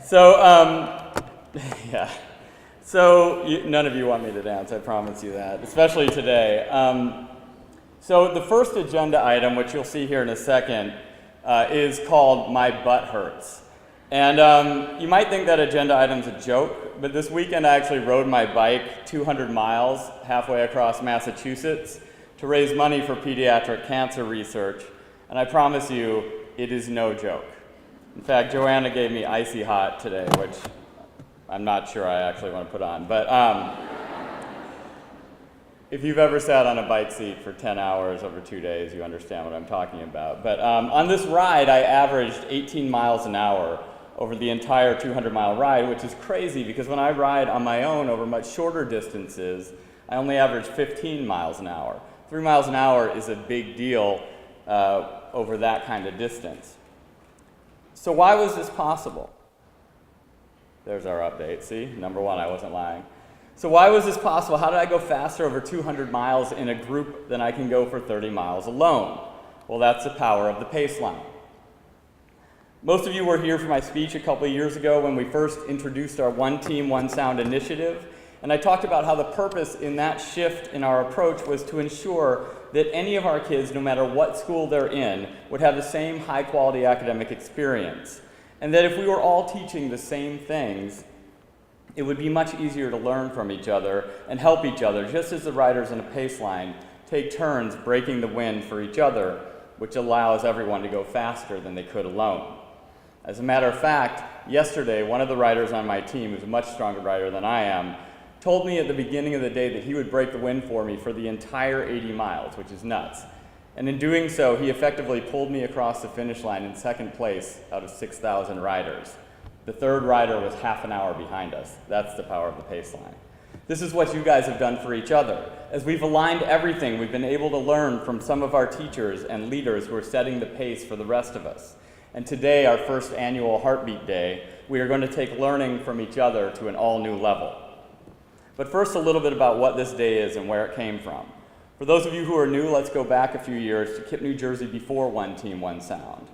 So, yeah. So, none of you want me to dance, I promise you that, especially today. So the first agenda item, which you'll see here in a second, is called My Butt Hurts. And you might think that agenda item's a joke, but this weekend I actually rode my bike 200 miles halfway across Massachusetts to raise money for pediatric cancer research, and I promise you, it is no joke. In fact, Joanna gave me icy hot today, which I'm not sure I actually want to put on, but if you've ever sat on a bike seat for 10 hours over 2 days, you understand what I'm talking about. But on this ride, I averaged 18 miles an hour over the entire 200-mile ride, which is crazy because when I ride on my own over much shorter distances, I only average 15 miles an hour. 3 miles an hour is a big deal over that kind of distance. So why was this possible? There's our update. See, number one, I wasn't lying. So why was this possible? How did I go faster over 200 miles in a group than I can go for 30 miles alone? Well, that's the power of the pace line. Most of you were here for my speech a couple of years ago when we first introduced our One Team, One Sound initiative, and I talked about how the purpose in that shift in our approach was to ensure that any of our kids, no matter what school they're in, would have the same high-quality academic experience. And that if we were all teaching the same things, it would be much easier to learn from each other and help each other, just as the riders in a pace line take turns breaking the wind for each other, which allows everyone to go faster than they could alone. As a matter of fact, yesterday, one of the riders on my team, who's a much stronger rider than I am, told me at the beginning of the day that he would break the wind for me for the entire 80 miles, which is nuts. And in doing so, he effectively pulled me across the finish line in second place out of 6,000 riders. The third rider was half an hour behind us. That's the power of the pace line. This is what you guys have done for each other. As we've aligned everything, we've been able to learn from some of our teachers and leaders who are setting the pace for the rest of us. And today, our first annual Heartbeat Day, we are going to take learning from each other to an all-new level. But first, a little bit about what this day is and where it came from. For those of you who are new, let's go back a few years to Kip, New Jersey before One Team, One Sound.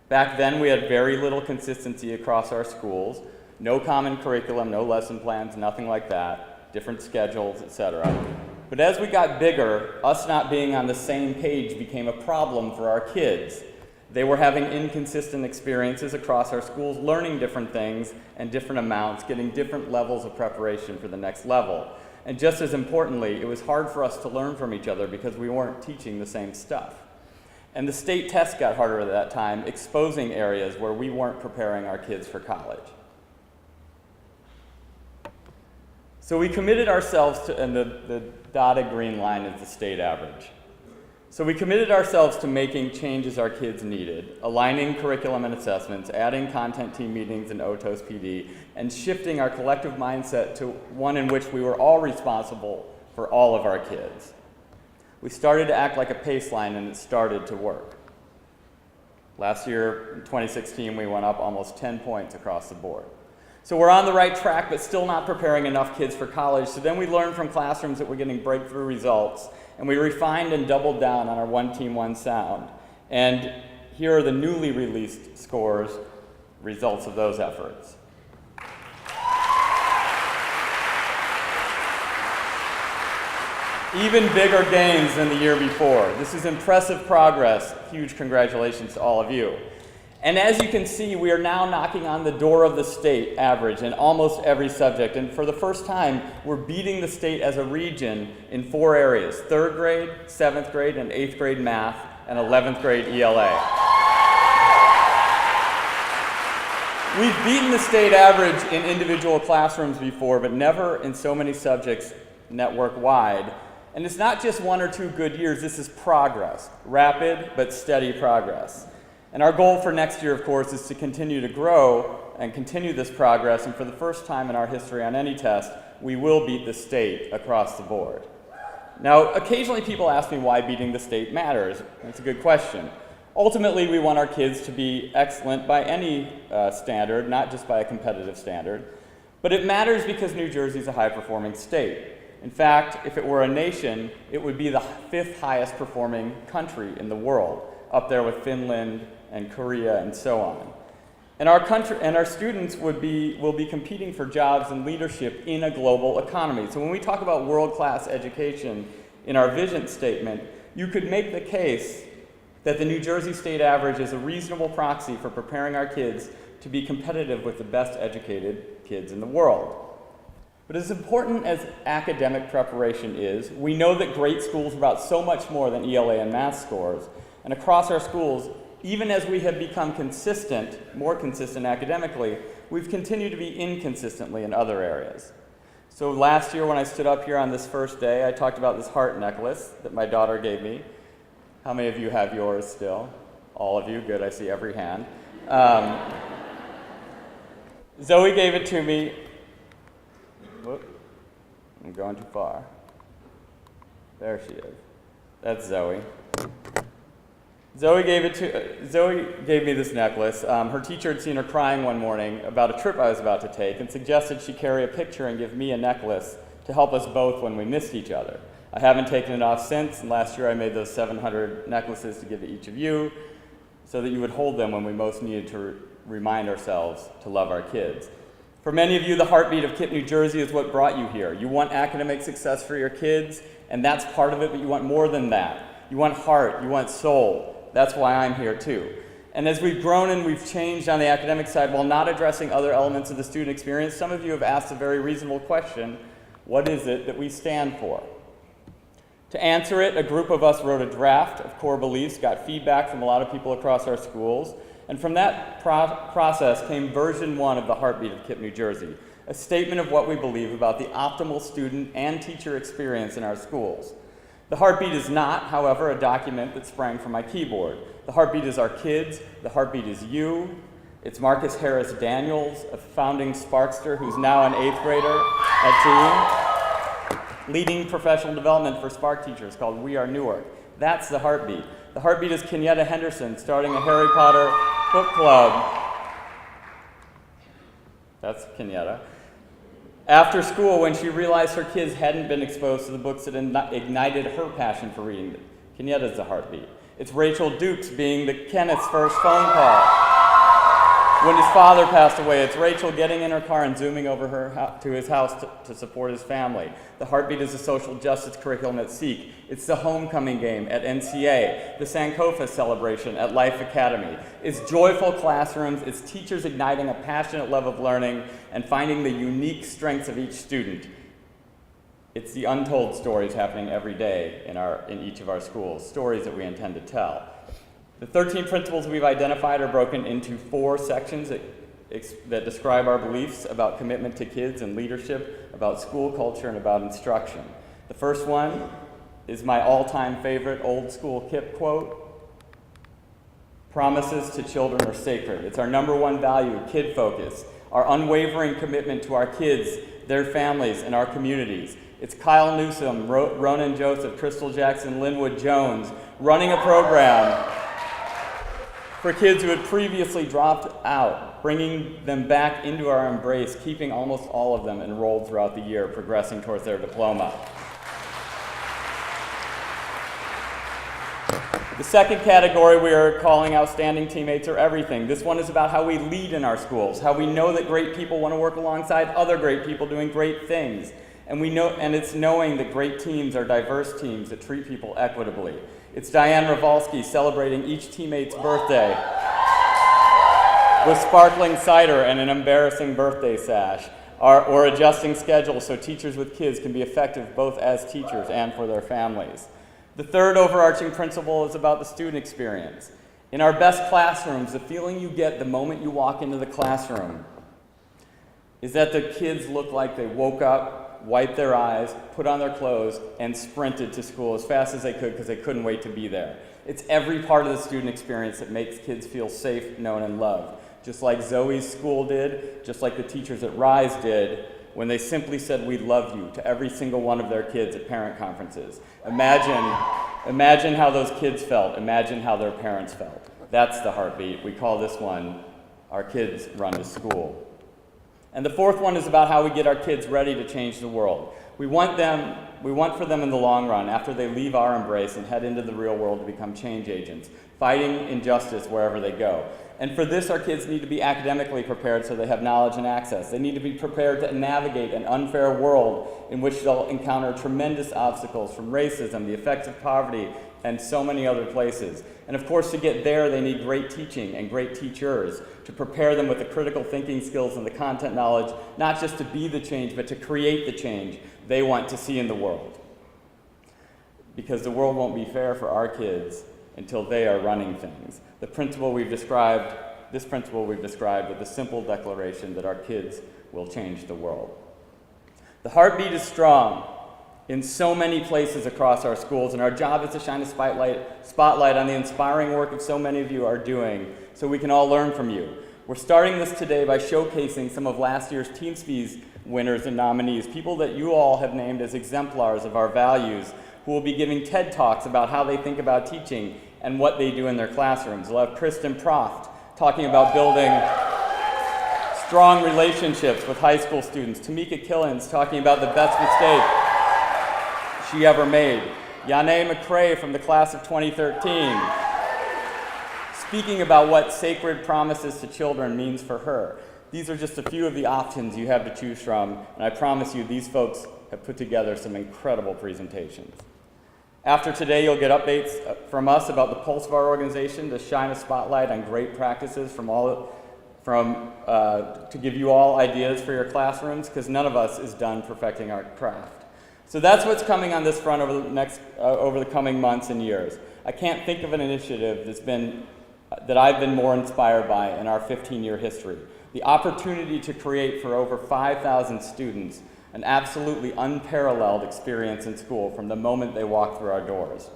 Back then, we had very little consistency across our schools, no common curriculum, no lesson plans, nothing like that, different schedules, etc. But as we got bigger, us not being on the same page became a problem for our kids. They were having inconsistent experiences across our schools, learning different things and different amounts, getting different levels of preparation for the next level. And just as importantly, it was hard for us to learn from each other because we weren't teaching the same stuff. And the state tests got harder at that time, exposing areas where we weren't preparing our kids for college. So we committed ourselves to, and the dotted green line is the state average. So we committed ourselves to making changes our kids needed, aligning curriculum and assessments, adding content team meetings and OTOS PD, and shifting our collective mindset to one in which we were all responsible for all of our kids. We started to act like a pace line, and it started to work. Last year, in 2016, we went up almost 10 points across the board. So we're on the right track, but still not preparing enough kids for college. So then we learned from classrooms that we're getting breakthrough results, and we refined and doubled down on our One Team, One Sound. And here are the newly released scores, results of those efforts. Even bigger gains than the year before. This is impressive progress. Huge congratulations to all of you. And as you can see, we are now knocking on the door of the state average in almost every subject. And for the first time, we're beating the state as a region in 4 areas: 3rd grade, 7th grade, and 8th grade math, and 11th grade ELA. We've beaten the state average in individual classrooms before, but never in so many subjects network-wide. And it's not just 1 or 2 good years, this is progress, rapid but steady progress. And our goal for next year, of course, is to continue to grow and continue this progress, and for the first time in our history on any test, we will beat the state across the board. Now, occasionally people ask me why beating the state matters. That's a good question. Ultimately, we want our kids to be excellent by any standard, not just by a competitive standard. But it matters because New Jersey is a high-performing state. In fact, if it were a nation, it would be the 5th highest performing country in the world, up there with Finland and Korea and so on. And our country and our students will be competing for jobs and leadership in a global economy. So when we talk about world-class education in our vision statement, you could make the case that the New Jersey state average is a reasonable proxy for preparing our kids to be competitive with the best educated kids in the world. But as important as academic preparation is, we know that great schools are about so much more than ELA and math scores. And across our schools, even as we have become more consistent academically, we've continued to be inconsistently in other areas. So last year when I stood up here on this first day, I talked about this heart necklace that my daughter gave me. How many of you have yours still? All of you, good, I see every hand. Zoe gave it to me. Whoop, I'm going too far. There she is. That's Zoe. Zoe gave me this necklace. Her teacher had seen her crying one morning about a trip I was about to take and suggested she carry a picture and give me a necklace to help us both when we missed each other. I haven't taken it off since, and last year I made those 700 necklaces to give to each of you so that you would hold them when we most needed to remind ourselves to love our kids. For many of you, the heartbeat of KIPP New Jersey is what brought you here. You want academic success for your kids, and that's part of it, but you want more than that. You want heart, you want soul. That's why I'm here too. And as we've grown and we've changed on the academic side while not addressing other elements of the student experience, some of you have asked a very reasonable question: what is it that we stand for? To answer it, a group of us wrote a draft of core beliefs, got feedback from a lot of people across our schools, and from that process came version 1 of the heartbeat of KIPP New Jersey, a statement of what we believe about the optimal student and teacher experience in our schools. The heartbeat is not, however, a document that sprang from my keyboard. The heartbeat is our kids, the heartbeat is you. It's Marcus Harris Daniels, a founding Sparkster who's now an 8th grader at Team, leading professional development for Spark teachers called We Are Newark. That's the heartbeat. The heartbeat is Kenyatta Henderson, starting a Harry Potter book club. That's Kenyatta. After school, when she realized her kids hadn't been exposed to the books that ignited her passion for reading, Kenyatta's the heartbeat. It's Rachel Dukes being Kenneth's first phone call. When his father passed away, it's Rachel getting in her car and zooming over to his house to support his family. The heartbeat is the social justice curriculum at SEEK. It's the homecoming game at NCA, the Sankofa celebration at Life Academy. It's joyful classrooms, it's teachers igniting a passionate love of learning and finding the unique strengths of each student. It's the untold stories happening every day in each of our schools, stories that we intend to tell. The 13 principles we've identified are broken into 4 sections that describe our beliefs about commitment to kids and leadership, about school culture, and about instruction. The first one is my all-time favorite old school KIPP quote: "Promises to children are sacred." It's our number 1 value, kid focus, our unwavering commitment to our kids, their families, and our communities. It's Kyle Newsom, Ronan Joseph, Crystal Jackson, Linwood Jones, running a program for kids who had previously dropped out, bringing them back into our embrace, keeping almost all of them enrolled throughout the year, progressing towards their diploma. The second category we are calling outstanding teammates are everything. This one is about how we lead in our schools, how we know that great people want to work alongside other great people doing great things. And it's knowing that great teams are diverse teams that treat people equitably. It's Diane Ravalsky celebrating each teammate's birthday with sparkling cider and an embarrassing birthday sash, or adjusting schedules so teachers with kids can be effective both as teachers and for their families. The third overarching principle is about the student experience. In our best classrooms, the feeling you get the moment you walk into the classroom is that the kids look like they woke up, wiped their eyes, put on their clothes, and sprinted to school as fast as they could because they couldn't wait to be there. It's every part of the student experience that makes kids feel safe, known, and loved. Just like Zoe's school did, just like the teachers at Rise did, when they simply said, "We love you," to every single one of their kids at parent conferences. Imagine how those kids felt. Imagine how their parents felt. That's the heartbeat. We call this one, "Our Kids Run to School." And the fourth one is about how we get our kids ready to change the world. We want for them in the long run, after they leave our embrace and head into the real world, to become change agents, fighting injustice wherever they go. And for this, our kids need to be academically prepared so they have knowledge and access. They need to be prepared to navigate an unfair world in which they'll encounter tremendous obstacles from racism, the effects of poverty, and so many other places. And of course, to get there, they need great teaching and great teachers to prepare them with the critical thinking skills and the content knowledge, not just to be the change, but to create the change they want to see in the world. Because the world won't be fair for our kids until they are running things. This principle we've described with the simple declaration that our kids will change the world. The heartbeat is strong in so many places across our schools, and our job is to shine a spotlight on the inspiring work that so many of you are doing so we can all learn from you. We're starting this today by showcasing some of last year's TeamSpeak winners and nominees, people that you all have named as exemplars of our values, who will be giving TED Talks about how they think about teaching and what they do in their classrooms. We'll have Kristen Proft talking about building strong relationships with high school students. Tamika Killens talking about the best mistake she ever made. Yanae McCrae from the class of 2013 speaking about what sacred promises to children means for her. These are just a few of the options you have to choose from, and I promise you these folks have put together some incredible presentations. After today, you'll get updates from us about the pulse of our organization to shine a spotlight on great practices to give you all ideas for your classrooms, because none of us is done perfecting our craft. So that's what's coming on this front over the coming months and years. I can't think of an initiative that I've been more inspired by in our 15-year history. The opportunity to create for over 5,000 students an absolutely unparalleled experience in school from the moment they walk through our doors.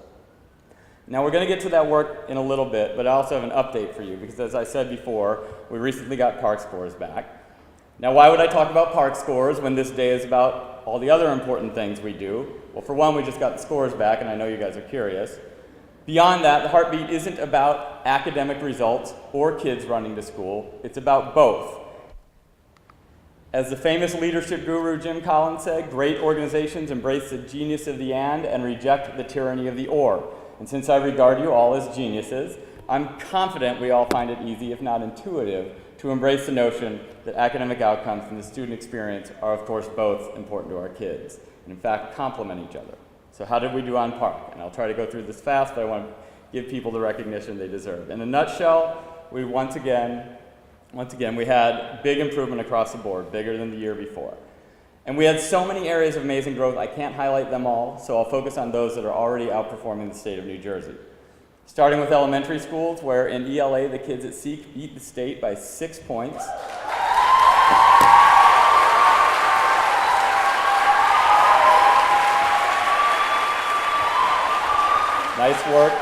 Now we're going to get to that work in a little bit, but I also have an update for you because, as I said before, we recently got PARCC scores back. Now why would I talk about PARCC scores when this day is about all the other important things we do? Well, for one, we just got the scores back, and I know you guys are curious. Beyond that, the heartbeat isn't about academic results or kids running to school. It's about both. As the famous leadership guru Jim Collins said, great organizations embrace the genius of the and reject the tyranny of the or. And since I regard you all as geniuses, I'm confident we all find it easy, if not intuitive, to embrace the notion that academic outcomes and the student experience are, of course, both important to our kids, and in fact, complement each other. So how did we do on PARCC? And I'll try to go through this fast, but I want to give people the recognition they deserve. In a nutshell, we once again, we had big improvement across the board, bigger than the year before. And we had so many areas of amazing growth, I can't highlight them all, so I'll focus on those that are already outperforming the state of New Jersey. Starting with elementary schools, where in ELA, the kids at Seek beat the state by 6 points. Nice work.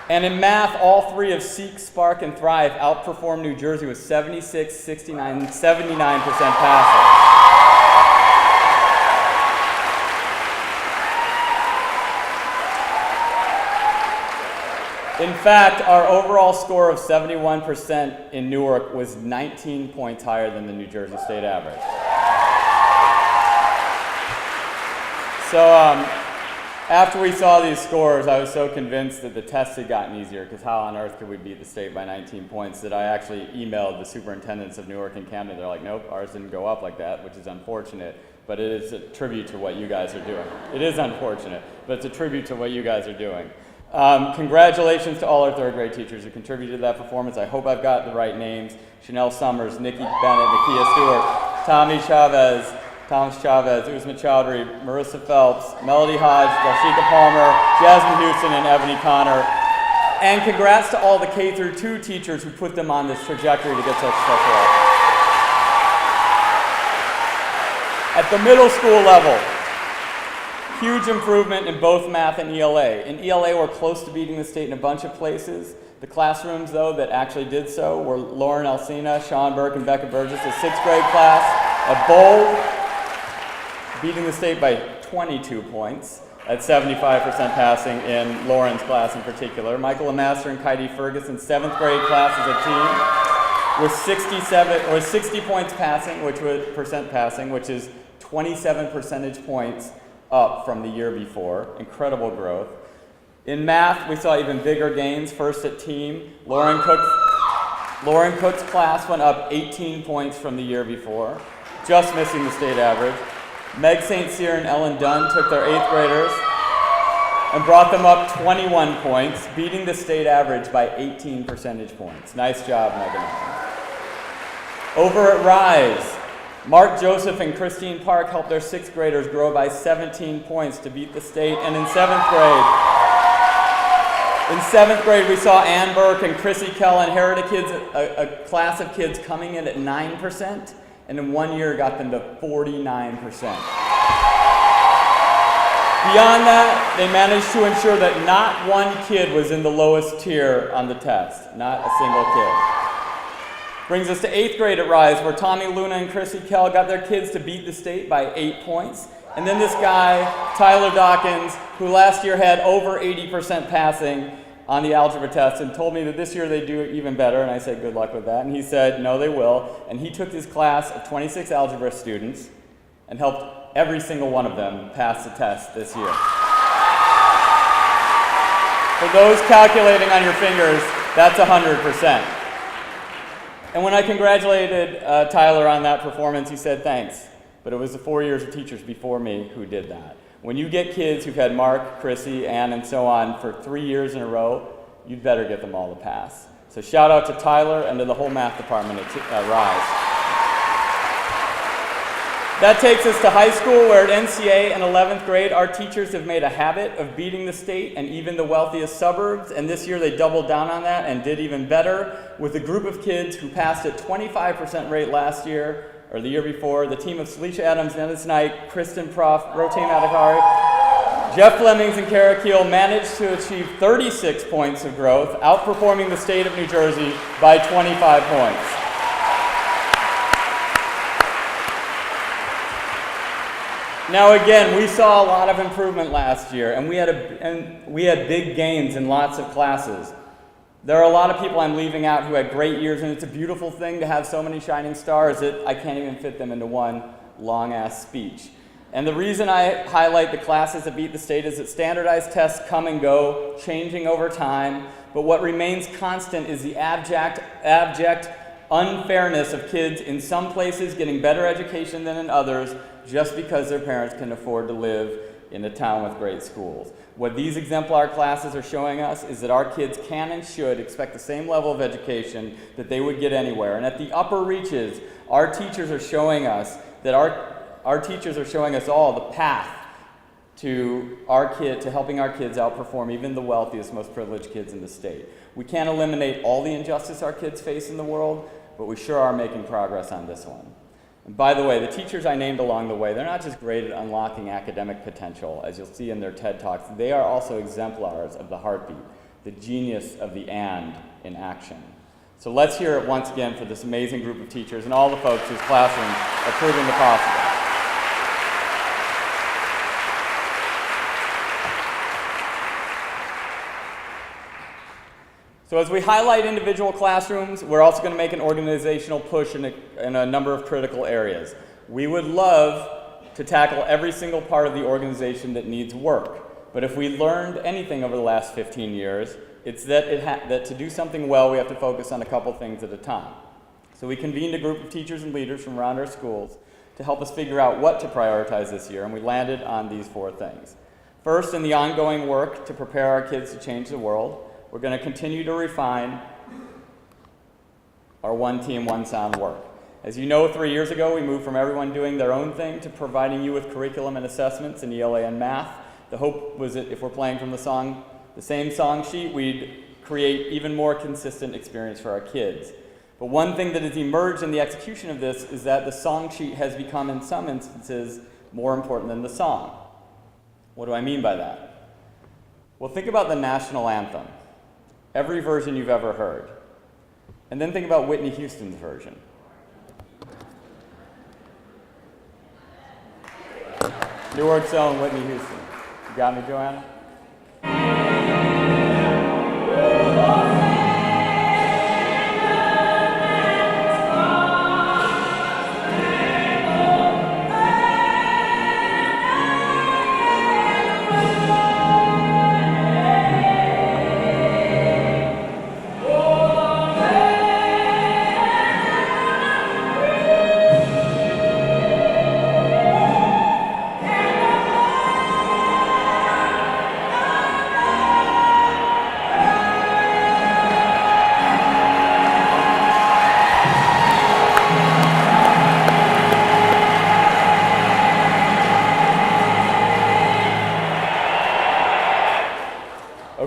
And in math, all three of Seek, Spark, and Thrive outperformed New Jersey with 76, 69, and 79% passing. In fact, our overall score of 71% in Newark was 19 points higher than the New Jersey state average. So after we saw these scores, I was so convinced that the tests had gotten easier, because how on earth could we beat the state by 19 points, that I actually emailed the superintendents of Newark and Camden. They're like, nope, ours didn't go up like that, which is unfortunate, but it is a tribute to what you guys are doing. It is unfortunate, but it's a tribute to what you guys are doing. Congratulations to all our third grade teachers who contributed to that performance. I hope I've got the right names. Chanel Summers, Nikki Bennett, Nakia Stewart, Thomas Chavez, Uzma Chowdhury, Marissa Phelps, Melody Hodge, Dalshika Palmer, Jasmine Houston, and Ebony Connor. And congrats to all the K through 2 teachers who put them on this trajectory to get such special help. At the middle school level, huge improvement in both math and ELA. In ELA, we're close to beating the state in a bunch of places. The classrooms, though, that actually did so were Lauren Alcina, Sean Burke, and Becca Burgess, a 6th grade class at Bold, beating the state by 22 points at 75% passing in Lauren's class in particular. Michael Lamaster and Kaidi Ferguson, 7th grade class as a team, with 60 points passing, which is 27 percentage points up from the year before. Incredible growth. In math, we saw even bigger gains. First at team, Lauren Cook Lauren Cook's class went up 18 points from the year before, just missing the state average. Meg St. Cyr and Ellen Dunn took their 8th graders and brought them up 21 points, beating the state average by 18 percentage points. Nice job, Meg and Ellen. Over at Rise, Mark Joseph and Christine Park helped their 6th graders grow by 17 points to beat the state. And in 7th grade, we saw Ann Burke and Chrissy Kell inherit a class of kids coming in at 9%, and in 1 year got them to 49%. Beyond that, they managed to ensure that not one kid was in the lowest tier on the test, not a single kid. Brings us to 8th grade at Rise, where Tommy Luna and Chrissy Kell got their kids to beat the state by 8 points. And then this guy, Tyler Dawkins, who last year had over 80% passing on the algebra test and told me that this year they'd do even better, and I said good luck with that. And he said, no, they will. And he took his class of 26 algebra students and helped every single one of them pass the test this year. For those calculating on your fingers, that's 100%. And when I congratulated Tyler on that performance, he said thanks, but it was the 4 years of teachers before me who did that. When you get kids who've had Mark, Chrissy, Ann, and so on for 3 years in a row, you'd better get them all to pass. So shout out to Tyler and to the whole math department at Rise. That takes us to high school, where at NCA and 11th grade, our teachers have made a habit of beating the state and even the wealthiest suburbs, and this year they doubled down on that and did even better with a group of kids who passed at 25% rate last year, or the year before. The team of Celicia Adams, Dennis Knight, Kristen Proff, Rotain Adhikari, Jeff Flemings, and Kara Keel managed to achieve 36 points of growth, outperforming the state of New Jersey by 25 points. Now again, we saw a lot of improvement last year, and we had big gains in lots of classes. There are a lot of people I'm leaving out who had great years, and it's a beautiful thing to have so many shining stars that I can't even fit them into one long-ass speech. And the reason I highlight the classes that beat the state is that standardized tests come and go, changing over time, but what remains constant is the abject unfairness of kids in some places getting better education than in others just because their parents can afford to live in a town with great schools. What these exemplar classes are showing us is that our kids can and should expect the same level of education that they would get anywhere. And at the upper reaches, our teachers are showing us that our teachers are showing us all the path to helping our kids outperform even the wealthiest, most privileged kids in the state. We can't eliminate all the injustice our kids face in the world, but we sure are making progress on this one. And by the way, the teachers I named along the way, they're not just great at unlocking academic potential, as you'll see in their TED Talks. They are also exemplars of the heartbeat, the genius of the and in action. So let's hear it once again for this amazing group of teachers and all the folks whose classrooms are proving the possible. So as we highlight individual classrooms, we're also going to make an organizational push in a number of critical areas. We would love to tackle every single part of the organization that needs work. But if we learned anything over the last 15 years, it's that to do something well, we have to focus on a couple things at a time. So we convened a group of teachers and leaders from around our schools to help us figure out what to prioritize this year, and we landed on these 4 things. First, in the ongoing work to prepare our kids to change the world, we're going to continue to refine our one team, one sound work. As you know, 3 years ago, we moved from everyone doing their own thing to providing you with curriculum and assessments in ELA and math. The hope was that if we're playing from the same song sheet, we'd create even more consistent experience for our kids. But one thing that has emerged in the execution of this is that the song sheet has become, in some instances, more important than the song. What do I mean by that? Well, think about the national anthem. Every version you've ever heard. And then think about Whitney Houston's version. Newark's own Whitney Houston. You got me, Joanna?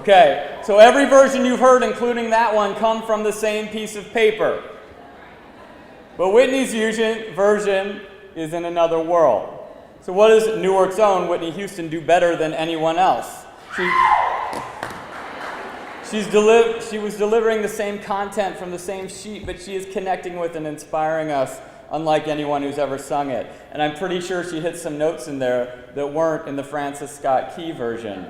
Okay, so every version you've heard, including that one, come from the same piece of paper. But Whitney's version is in another world. So what does Newark's own Whitney Houston do better than anyone else? She was delivering the same content from the same sheet, but she is connecting with and inspiring us unlike anyone who's ever sung it. And I'm pretty sure she hit some notes in there that weren't in the Francis Scott Key version.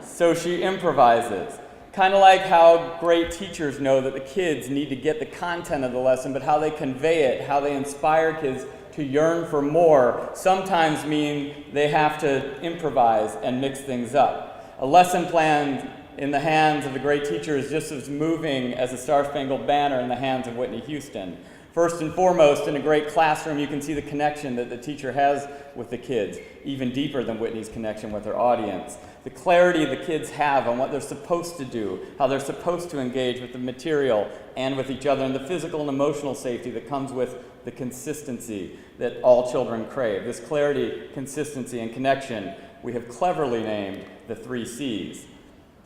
So she improvises. Kind of like how great teachers know that the kids need to get the content of the lesson, but how they convey it, how they inspire kids to yearn for more, sometimes mean they have to improvise and mix things up. A lesson plan in the hands of a great teacher is just as moving as a Star-Spangled Banner in the hands of Whitney Houston. First and foremost, in a great classroom, you can see the connection that the teacher has with the kids, even deeper than Whitney's connection with her audience. The clarity the kids have on what they're supposed to do, how they're supposed to engage with the material and with each other, and the physical and emotional safety that comes with the consistency that all children crave. This clarity, consistency, and connection we have cleverly named the 3 C's.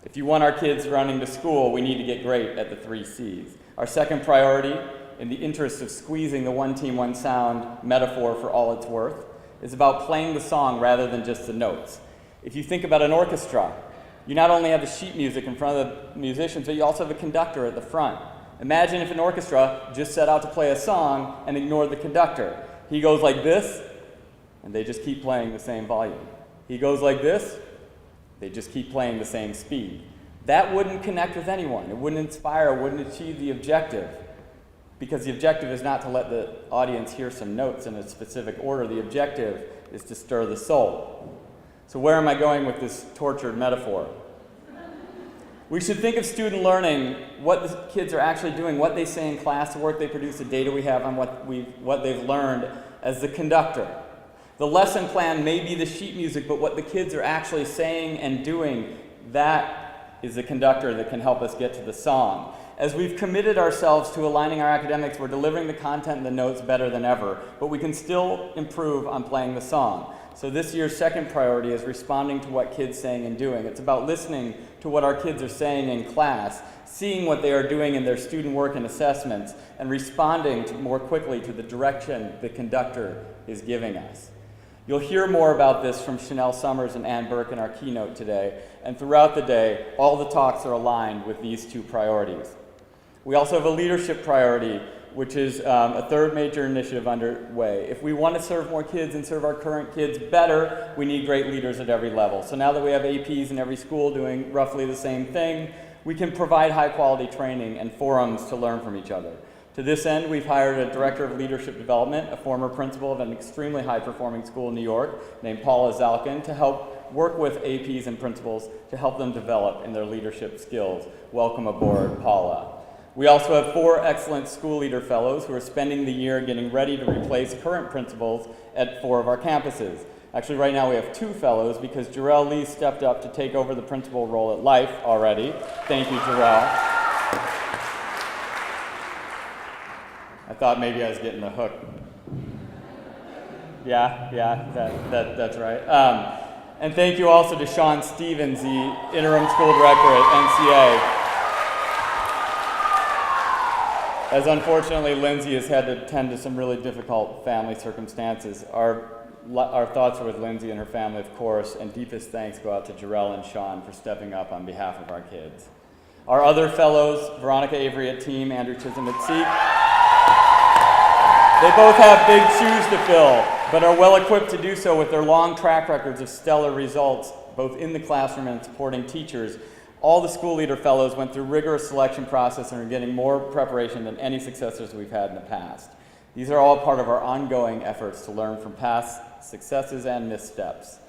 If you want our kids running to school, we need to get great at the 3 C's. Our second priority, in the interest of squeezing the one team, one sound metaphor for all it's worth, is about playing the song rather than just the notes. If you think about an orchestra, you not only have the sheet music in front of the musicians, but you also have a conductor at the front. Imagine if an orchestra just set out to play a song and ignored the conductor. He goes like this, and they just keep playing the same volume. He goes like this, they just keep playing the same speed. That wouldn't connect with anyone. It wouldn't inspire, it wouldn't achieve the objective. Because the objective is not to let the audience hear some notes in a specific order. The objective is to stir the soul. So where am I going with this tortured metaphor? We should think of student learning, what the kids are actually doing, what they say in class, the work they produce, the data we have on what they've learned, as the conductor. The lesson plan may be the sheet music, but what the kids are actually saying and doing, that is the conductor that can help us get to the song. As we've committed ourselves to aligning our academics, we're delivering the content and the notes better than ever, but we can still improve on playing the song. So this year's second priority is responding to what kids are saying and doing. It's about listening to what our kids are saying in class, seeing what they are doing in their student work and assessments, and responding more quickly to the direction the conductor is giving us. You'll hear more about this from Chanel Summers and Ann Burke in our keynote today, and throughout the day, all the talks are aligned with these 2 priorities. We also have a leadership priority, which is a third major initiative underway. If we want to serve more kids and serve our current kids better, we need great leaders at every level. So now that we have APs in every school doing roughly the same thing, we can provide high-quality training and forums to learn from each other. To this end, we've hired a director of leadership development, a former principal of an extremely high-performing school in New York named Paula Zalkin, to help work with APs and principals to help them develop in their leadership skills. Welcome aboard, Paula. We also have 4 excellent school leader fellows who are spending the year getting ready to replace current principals at 4 of our campuses. Actually, right now we have 2 fellows because Jarrell Lee stepped up to take over the principal role at Life already. Thank you, Jarrell. I thought maybe I was getting the hook. Yeah, that's right. And thank you also to Sean Stevens, the interim school director at NCA. As unfortunately Lindsay has had to tend to some really difficult family circumstances. Our thoughts are with Lindsay and her family, of course, and deepest thanks go out to Jarrell and Sean for stepping up on behalf of our kids. Our other fellows, Veronica Avery at Team, Andrew Chisholm at Seek, they both have big shoes to fill, but are well equipped to do so with their long track records of stellar results, both in the classroom and supporting teachers. All the school leader fellows went through rigorous selection process and are getting more preparation than any successors we've had in the past. These are all part of our ongoing efforts to learn from past successes and missteps.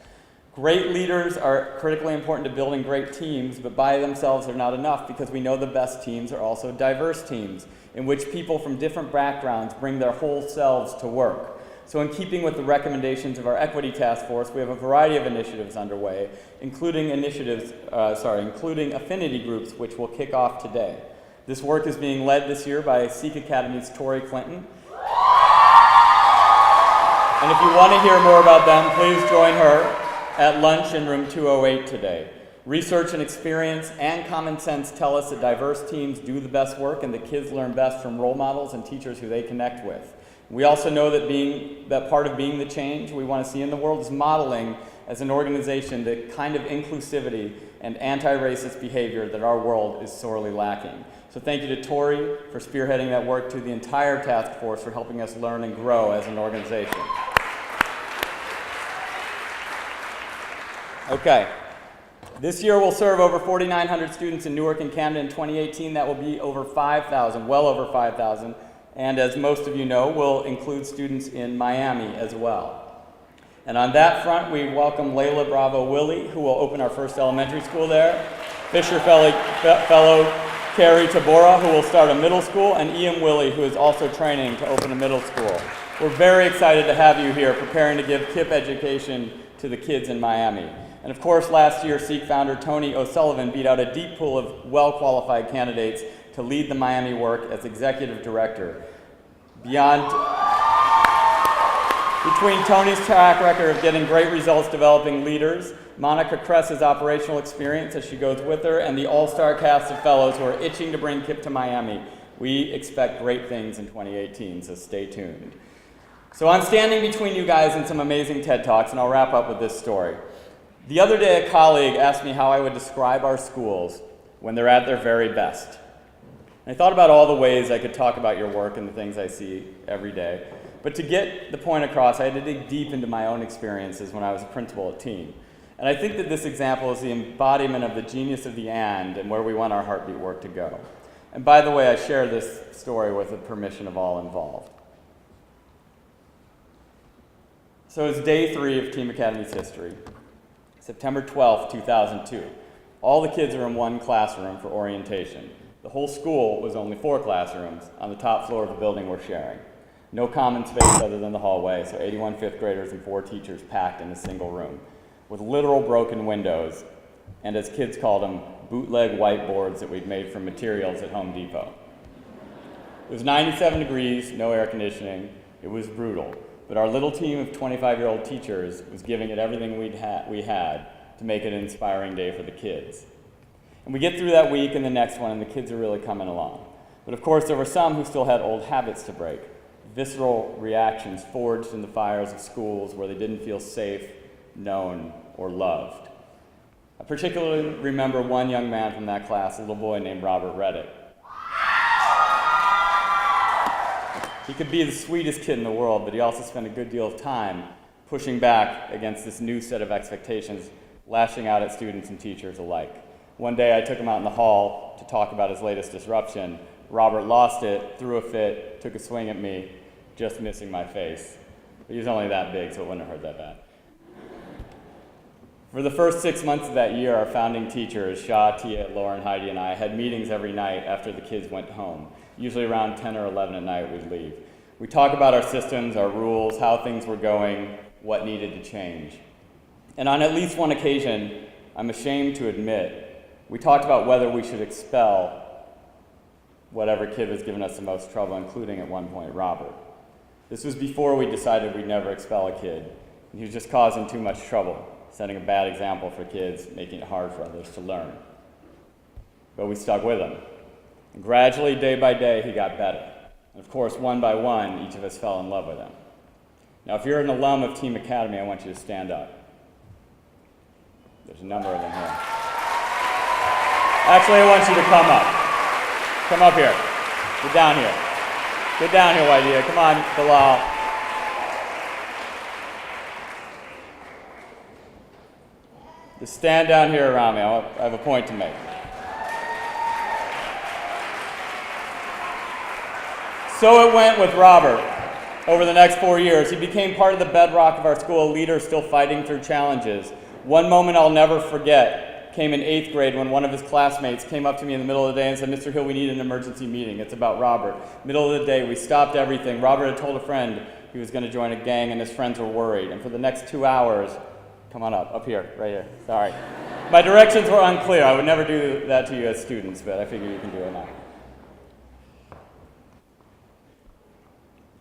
Great leaders are critically important to building great teams, but by themselves are not enough because we know the best teams are also diverse teams in which people from different backgrounds bring their whole selves to work. So in keeping with the recommendations of our Equity Task Force, we have a variety of initiatives underway, including affinity groups, which will kick off today. This work is being led this year by Seek Academy's Tori Clinton. And if you want to hear more about them, please join her at lunch in room 208 today. Research and experience and common sense tell us that diverse teams do the best work and that kids learn best from role models and teachers who they connect with. We also know that part of being the change we want to see in the world is modeling as an organization the kind of inclusivity and anti-racist behavior that our world is sorely lacking. So thank you to Tori for spearheading that work, to the entire task force for helping us learn and grow as an organization. Okay. This year we'll serve over 4,900 students in Newark and Camden. In 2018, that will be over 5,000, well over 5,000. And as most of you know, we'll include students in Miami as well. And on that front, we welcome Layla Bravo Willie, who will open our first elementary school there. Fisher fellow Carrie Tabora, who will start a middle school, and Ian Willie, who is also training to open a middle school. We're very excited to have you here, preparing to give KIPP education to the kids in Miami. And of course, last year, Seek founder Tony O'Sullivan beat out a deep pool of well-qualified candidates to lead the Miami work as executive director. Between Tony's track record of getting great results developing leaders, Monica Kress's operational experience as she goes with her, and the all-star cast of fellows who are itching to bring KIPP to Miami, we expect great things in 2018, so stay tuned. So I'm standing between you guys and some amazing TED Talks, and I'll wrap up with this story. The other day, a colleague asked me how I would describe our schools when they're at their very best. And I thought about all the ways I could talk about your work and the things I see every day. But to get the point across, I had to dig deep into my own experiences when I was a principal at Teen. And I think that this example is the embodiment of the genius of the and where we want our heartbeat work to go. And by the way, I share this story with the permission of all involved. So it's day 3 of Team Academy's history. September 12th, 2002. All the kids are in one classroom for orientation. The whole school was only 4 classrooms on the top floor of the building we're sharing. No common space other than the hallway, so 81 fifth graders and 4 teachers packed in a single room, with literal broken windows, and as kids called them, bootleg whiteboards that we'd made from materials at Home Depot. It was 97 degrees, no air conditioning. It was brutal. But our little team of 25-year-old teachers was giving it everything we had to make it an inspiring day for the kids. And we get through that week and the next one, and the kids are really coming along. But of course, there were some who still had old habits to break, visceral reactions forged in the fires of schools where they didn't feel safe, known, or loved. I particularly remember one young man from that class, a little boy named Robert Reddick. He could be the sweetest kid in the world, but he also spent a good deal of time pushing back against this new set of expectations, lashing out at students and teachers alike. One day I took him out in the hall to talk about his latest disruption. Robert lost it, threw a fit, took a swing at me, just missing my face. But he was only that big, so it wouldn't have hurt that bad. For the first 6 months of that year, our founding teachers, Shaw, Tia, Lauren, Heidi, and I, had meetings every night after the kids went home. Usually around 10 or 11 at night, we'd leave. We'd talk about our systems, our rules, how things were going, what needed to change. And on at least one occasion, I'm ashamed to admit, we talked about whether we should expel whatever kid was giving us the most trouble, including at one point Robert. This was before we decided we'd never expel a kid. And he was just causing too much trouble, setting a bad example for kids, making it hard for others to learn. But we stuck with him. And gradually, day by day, he got better. And of course, one by one, each of us fell in love with him. Now, if you're an alum of Team Academy, I want you to stand up. There's a number of them here. Actually, I want you to come up. Come up here. Get down here. Get down here, Waidia. Come on, Bilal. Just stand down here around me. I have a point to make. So it went with Robert. Over the next 4 years, he became part of the bedrock of our school, a leader still fighting through challenges. One moment I'll never forget came in 8th grade when one of his classmates came up to me in the middle of the day and said, "Mr. Hill, we need an emergency meeting. It's about Robert." Middle of the day, we stopped everything. Robert had told a friend he was going to join a gang, and his friends were worried. And for the next 2 hours, come on up here, right here. Sorry. My directions were unclear. I would never do that to you as students, but I figure you can do it now.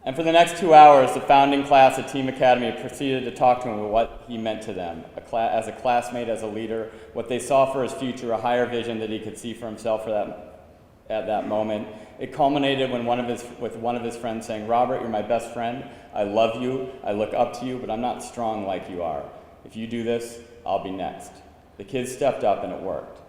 And for the next 2 hours, the founding class at Team Academy proceeded to talk to him about what he meant to them, as a classmate, as a leader, what they saw for his future, a higher vision that he could see for himself at that moment. It culminated with one of his friends saying, "Robert, you're my best friend. I love you. I look up to you, but I'm not strong like you are. If you do this, I'll be next." The kids stepped up and it worked.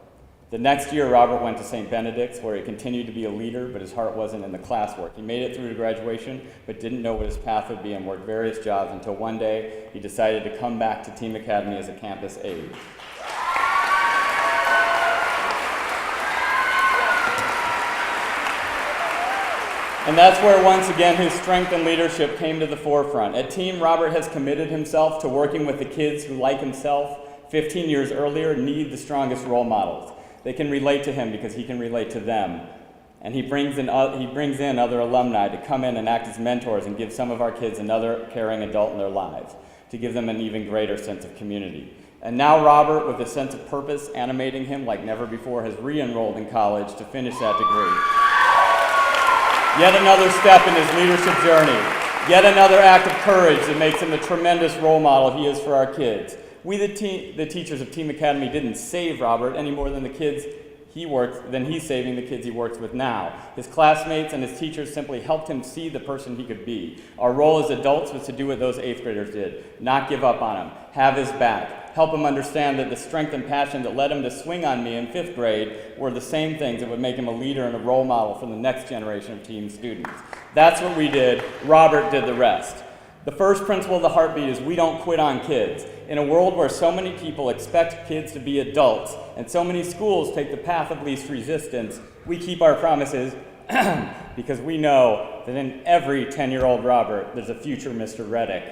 The next year, Robert went to St. Benedict's, where he continued to be a leader, but his heart wasn't in the classwork. He made it through to graduation, but didn't know what his path would be and worked various jobs until one day he decided to come back to Team Academy as a campus aide. And that's where, once again, his strength and leadership came to the forefront. At Team, Robert has committed himself to working with the kids who, like himself, 15 years earlier, need the strongest role models. They can relate to him because he can relate to them. And he brings in other alumni to come in and act as mentors and give some of our kids another caring adult in their lives, to give them an even greater sense of community. And now Robert, with a sense of purpose animating him like never before, has re-enrolled in college to finish that degree. Yet another step in his leadership journey. Yet another act of courage that makes him the tremendous role model he is for our kids. We, the teachers of Team Academy, didn't save Robert any more than he's saving the kids he works with now. His classmates and his teachers simply helped him see the person he could be. Our role as adults was to do what those 8th graders did, not give up on him, have his back, help him understand that the strength and passion that led him to swing on me in 5th grade were the same things that would make him a leader and a role model for the next generation of Team students. That's what we did. Robert did the rest. The first principle of the Heartbeat is we don't quit on kids. In a world where so many people expect kids to be adults and so many schools take the path of least resistance, we keep our promises because we know that in every 10-year-old Robert, there's a future Mr. Reddick.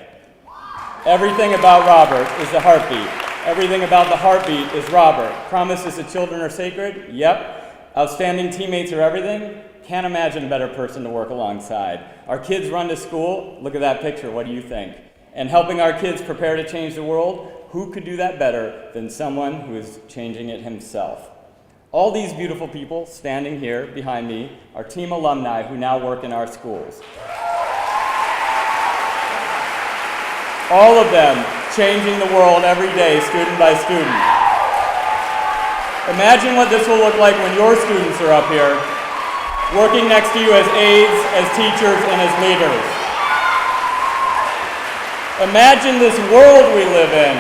Everything about Robert is the Heartbeat. Everything about the Heartbeat is Robert. Promises to children are sacred? Yep. Outstanding teammates are everything? Can't imagine a better person to work alongside. Our kids run to school. Look at that picture. What do you think? And helping our kids prepare to change the world, who could do that better than someone who is changing it himself? All these beautiful people standing here behind me are Team alumni who now work in our schools. All of them changing the world every day, student by student. Imagine what this will look like when your students are up here, working next to you as aides, as teachers, and as leaders. Imagine this world we live in,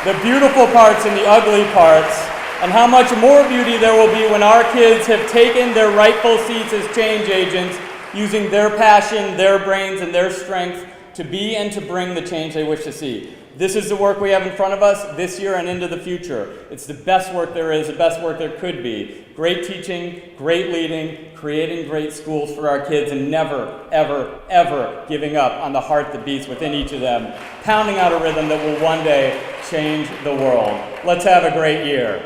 the beautiful parts and the ugly parts, and how much more beauty there will be when our kids have taken their rightful seats as change agents, using their passion, their brains, and their strength to be and to bring the change they wish to see. This is the work we have in front of us this year and into the future. It's the best work there is, the best work there could be. Great teaching, great leading, creating great schools for our kids, and never, ever, ever giving up on the heart that beats within each of them, pounding out a rhythm that will one day change the world. Let's have a great year.